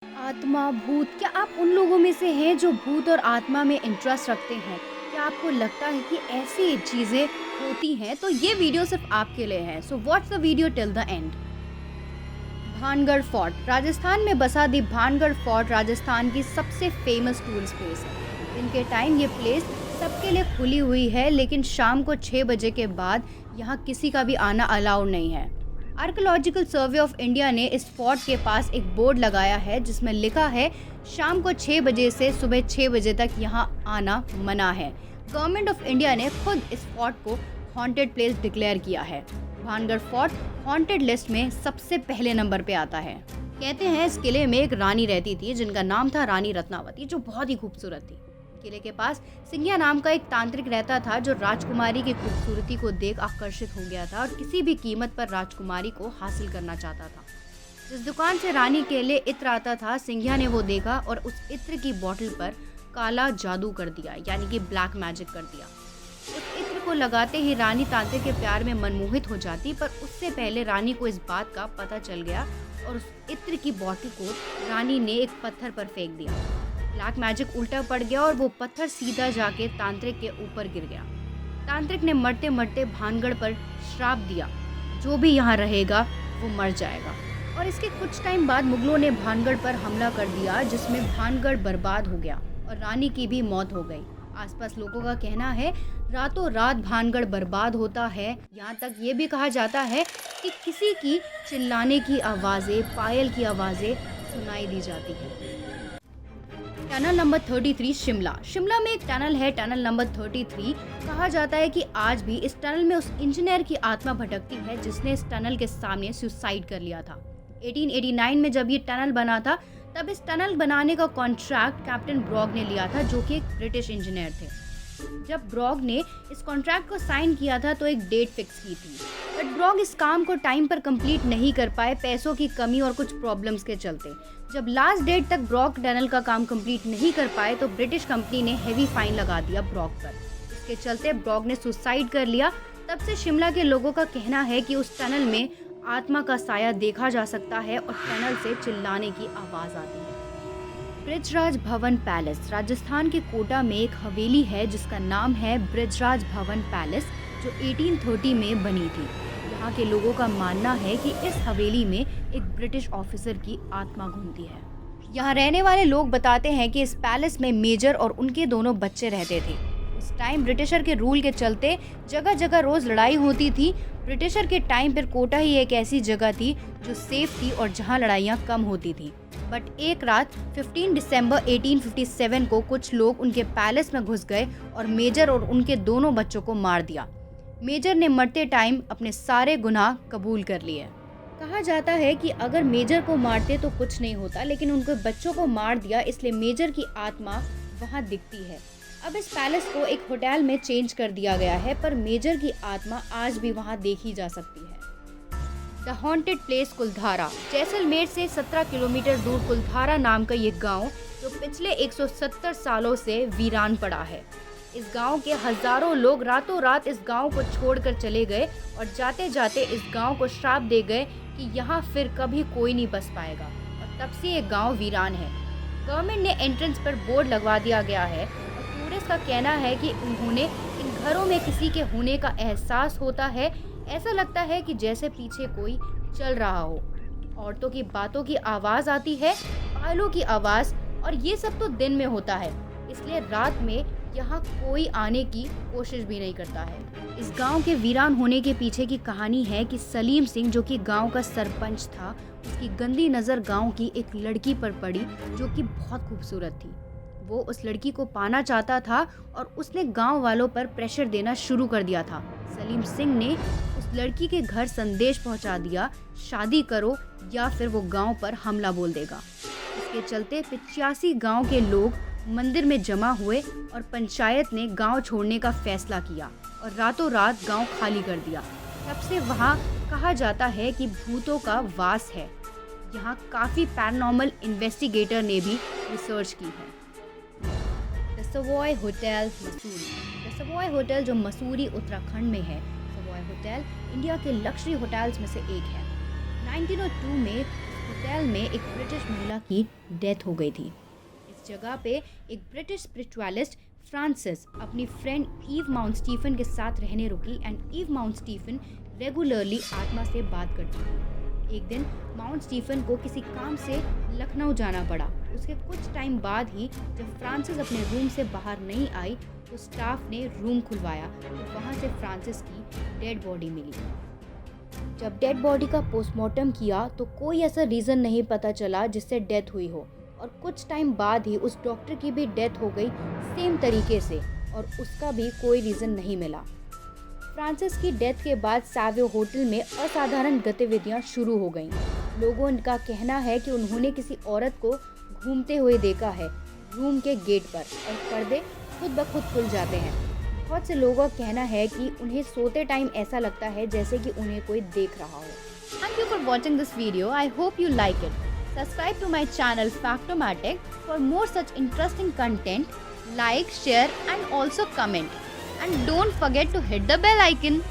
आत्मा, भूत, क्या आप उन लोगों में से हैं जो भूत और आत्मा में इंटरेस्ट रखते हैं? क्या आपको लगता है कि ऐसी चीज़ें होती हैं? तो ये वीडियो सिर्फ़ आपके लिए है। So watch the video till the end. Bhangarh fort Rajasthan में बसा दी भानगढ़ फोर्ट राजस्थान की सबसे फेमस टूरिस्ट प्लेस है। दिन के टाइम ये प्लेस सबके लिए खुली हुई है, लेकिन शाम को 6 बजे के बाद यहाँ किसी का भी आना अलाउड नहीं है। आर्कियोलॉजिकल सर्वे ऑफ इंडिया ने इस फोर्ट के पास एक बोर्ड लगाया है जिसमें लिखा है शाम को 6 बजे से सुबह 6 बजे तक यहाँ आना मना है। गवर्नमेंट ऑफ इंडिया ने खुद इस फोर्ट को हॉन्टेड प्लेस डिक्लेयर किया है। भानगढ़ फोर्ट हॉन्टेड लिस्ट में सबसे पहले नंबर पे आता है। कहते हैं इस किले में एक रानी रहती थी जिनका नाम था रानी रत्नावती, जो बहुत ही खूबसूरत थी। किले के पास सिंघिया नाम का एक तांत्रिक रहता था जो राजकुमारी की खूबसूरती को देख आकर्षित हो गया था और किसी भी कीमत पर राजकुमारी को हासिल करना चाहता था। जिस दुकान से रानी के लिए इत्र आता था, सिंघिया ने वो देखा और उस इत्र की बोतल पर काला जादू कर दिया, यानी कि ब्लैक मैजिक कर दिया। उस इत्र को लगाते ही रानी तांत्रिक के प्यार में मनमोहित हो जाती, पर उससे पहले रानी को इस बात का पता चल गया और उस इत्र की बोतल को रानी ने एक पत्थर पर फेंक दिया। ब्लैक मैजिक उल्टा पड़ गया और वो पत्थर सीधा जाके तांत्रिक के ऊपर गिर गया। तांत्रिक ने मरते मरते भानगढ़ पर श्राप दिया, जो भी यहाँ रहेगा वो मर जाएगा। और इसके कुछ टाइम बाद मुगलों ने भानगढ़ पर हमला कर दिया, जिसमें भानगढ़ बर्बाद हो गया और रानी की भी मौत हो गई। आसपास लोगों का कहना है रातों रात भानगढ़ बर्बाद होता है। यहाँ तक ये भी कहा जाता है कि किसी की चिल्लाने की आवाज़ें, पायल की आवाज़ें सुनाई दी जाती हैं। Tunnel number 33 Shimla. शिमला में एक टनल है, टनल नंबर 33। कहा जाता है कि आज भी इस टनल में उस इंजीनियर की आत्मा भटकती है जिसने इस टनल के सामने सुसाइड कर लिया था। 1889 में जब ये टनल बना था, तब इस टनल बनाने का कॉन्ट्रैक्ट कैप्टन ब्रॉग ने लिया था, जो कि एक ब्रिटिश इंजीनियर थे। जब ब्रॉग ने इस कॉन्ट्रैक्ट को साइन किया था तो एक डेट फिक्स की थी, बट ब्रॉग इस काम को टाइम पर कंप्लीट नहीं कर पाए, पैसों की कमी और कुछ प्रॉब्लम्स के चलते। जब लास्ट डेट तक ब्रॉग टनल का काम कंप्लीट नहीं कर पाए तो ब्रिटिश कंपनी ने हेवी फाइन लगा दिया ब्रॉग पर। इसके चलते ब्रॉग ने सुसाइड कर लिया। तब से शिमला के लोगों का कहना है कि उस टनल में आत्मा का साया देखा जा सकता है और टनल से चिल्लाने की आवाज़ आती है। ब्रिजराज भवन पैलेस। राजस्थान के कोटा में एक हवेली है जिसका नाम है ब्रिजराज भवन पैलेस, जो 1830 में बनी थी। यहाँ के लोगों का मानना है कि इस हवेली में एक ब्रिटिश ऑफिसर की आत्मा घूमती है। यहाँ रहने वाले लोग बताते हैं कि इस पैलेस में मेजर और उनके दोनों बच्चे रहते थे। उस टाइम ब्रिटिशर के रूल के चलते जगह जगह रोज लड़ाई होती थी। ब्रिटिशर के टाइम पर कोटा ही एक ऐसी जगह थी जो सेफ थी और जहाँ लड़ाइयाँ कम होती थी। बट एक रात 15 दिसंबर 1857 को कुछ लोग उनके पैलेस में घुस गए और मेजर और उनके दोनों बच्चों को मार दिया। मेजर ने मरते टाइम अपने सारे गुनाह कबूल कर लिए। कहा जाता है कि अगर मेजर को मारते तो कुछ नहीं होता, लेकिन उनके बच्चों को मार दिया, इसलिए मेजर की आत्मा वहाँ दिखती है। अब इस पैलेस को एक होटल में चेंज कर दिया गया है, पर मेजर की आत्मा आज भी वहाँ देखी जा सकती है। द हॉन्टेड प्लेस कुलधारा। जैसलमेर से 17 किलोमीटर दूर कुलधारा नाम का ये गांव, जो पिछले 170 सालों से वीरान पड़ा है। इस गांव के हजारों लोग रातों रात इस गांव को छोड़कर चले गए और जाते जाते इस गांव को श्राप दे गए कि यहाँ फिर कभी कोई नहीं बस पाएगा, और तब से ये गांव वीरान है। गवर्नमेंट ने एंट्रेंस पर बोर्ड लगवा दिया गया है और टूरिस्ट का कहना है कि उन्होंने इन घरों में किसी के होने का एहसास होता है। ऐसा लगता है कि जैसे पीछे कोई चल रहा हो। औरतों की बातों की आवाज़ आती है, पायलों की आवाज़, और ये सब तो दिन में होता है, इसलिए रात में यहाँ कोई आने की कोशिश भी नहीं करता है। इस गांव के वीरान होने के पीछे की कहानी है कि सलीम सिंह, जो कि गांव का सरपंच था, उसकी गंदी नज़र गांव की एक लड़की पर पड़ी जो कि बहुत खूबसूरत थी। वो उस लड़की को पाना चाहता था और उसने गांव वालों पर प्रेशर देना शुरू कर दिया था। सलीम सिंह ने उस लड़की के घर संदेश पहुंचा दिया, शादी करो या फिर वो गांव पर हमला बोल देगा। इसके चलते 85 गांव के लोग मंदिर में जमा हुए और पंचायत ने गांव छोड़ने का फैसला किया और रातों रात गांव खाली कर दिया। तब से वहां कहा जाता है कि भूतों का वास है। यहाँ काफ़ी पैरानॉर्मल इन्वेस्टिगेटर ने भी रिसर्च की है। The Savoy hotel Mussoorie. The Savoy hotel, जो मसूरी उत्तराखंड में है, सवॉय होटल इंडिया के लग्जरी होटल्स में से एक है। 1902 में होटल में एक ब्रिटिश महिला की डेथ हो गई थी। इस जगह पे एक ब्रिटिश स्पिरिचुअलिस्ट फ्रांसिस अपनी फ्रेंड ईव माउंट स्टीफन के साथ रहने रुकी and Eve Mount Stephen regularly आत्मा से बात करती थी। एक दिन माउंट स्टीफन को किसी काम से लखनऊ जाना पड़ा। उसके कुछ टाइम बाद ही जब फ्रांसिस अपने रूम से बाहर नहीं आई तो स्टाफ ने रूम खुलवाया तो वहाँ से फ्रांसिस की डेड बॉडी मिली। जब डेड बॉडी का पोस्टमार्टम किया तो कोई ऐसा रीज़न नहीं पता चला जिससे डेथ हुई हो, और कुछ टाइम बाद ही उस डॉक्टर की भी डेथ हो गई सेम तरीके से, और उसका भी कोई रीज़न नहीं मिला। फ्रांसिस की डेथ के बाद सैवियो होटल में असाधारण गतिविधियां शुरू हो गईं। लोगों का कहना है कि उन्होंने किसी औरत को घूमते हुए देखा है रूम के गेट पर, और पर्दे खुद ब खुद खुल जाते हैं। बहुत से लोगों का कहना है कि उन्हें सोते टाइम ऐसा लगता है जैसे कि उन्हें कोई देख रहा हो। Thank you for watching this video. I hope you like it. Subscribe to my channel Factomatic for more such interesting content. Like, share and also comment. And don't forget to hit the bell icon.